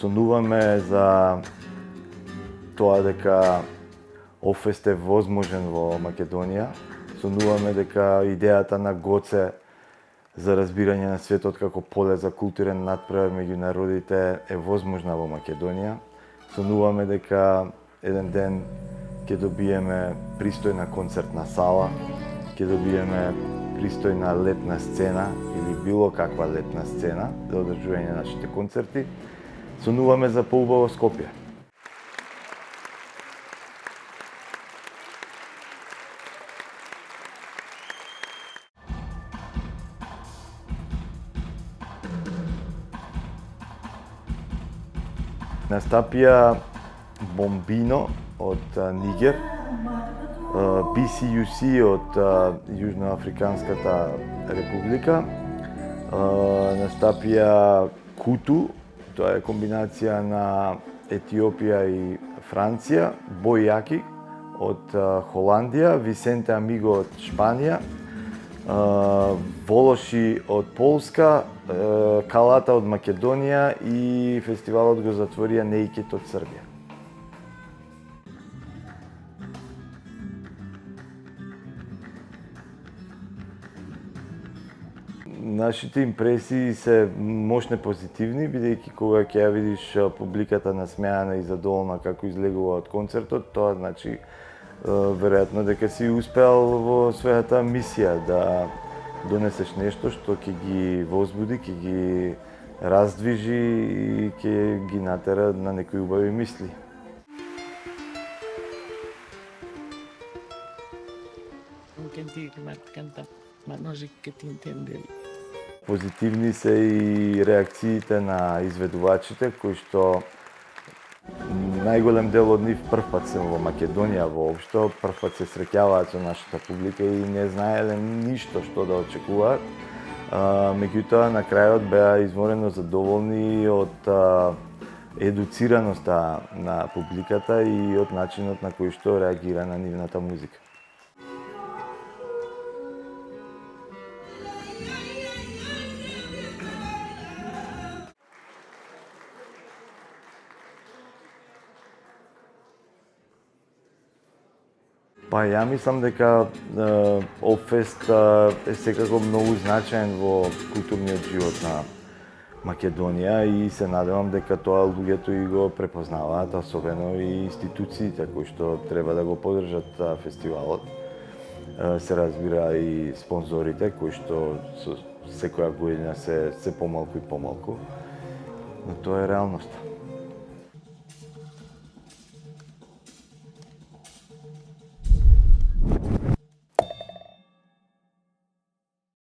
сонуваме за тоа дека Офест е возможен во Македонија. Сонуваме дека идејата на Гоце за разбирање на светот како поле за културен натпревар меѓу народите е возможна во Македонија. Сонуваме дека еден ден ќе добиеме пристојна концертна сала, ќе добиеме пристојна летна сцена или било каква летна сцена за одржување на нашите концерти. Сонуваме за поубаво Скопје. Настапија Бомбино од Нигер, BCUC од Јужноафриканската република, настапија Куту, тоа е комбинација на Етиопија и Франција, Бојаки од Холандија, Висенте Амиго од Шпанија, Волоши од Полска, Калата од Македонија и фестивалот го затворија Неикет од Србија. Нашите импресии се мощно позитивни, бидејќи кога ќе ја видиш публиката насмеана и задоволна како излегува од концертот, тоа значи веројатно дека си успеал во својата мисија да донесеш нешто што ќе ги возбуди, ќе ги раздвижи и ќе ги натера на некои убави мисли. Позитивни се и реакциите на изведувачите кои што најголем дел од нив првпат се во Македонија воопшто, првпат се среќаваат со нашата публика и не знаеле ништо што да очекуваат. Меѓутоа на крајот беа изморено задоволни од едуцираноста на публиката и од начинот на кој што реагира на нивната музика. Па ја мислам дека Офест е секако многу значаен во културниот живот на Македонија и се надевам дека тоа луѓето и го препознаваат, особено и институциите кои што треба да го поддржат фестивалот. Се разбира и спонзорите кои што со секоја година се помалку и помалку, но тоа е реалноста.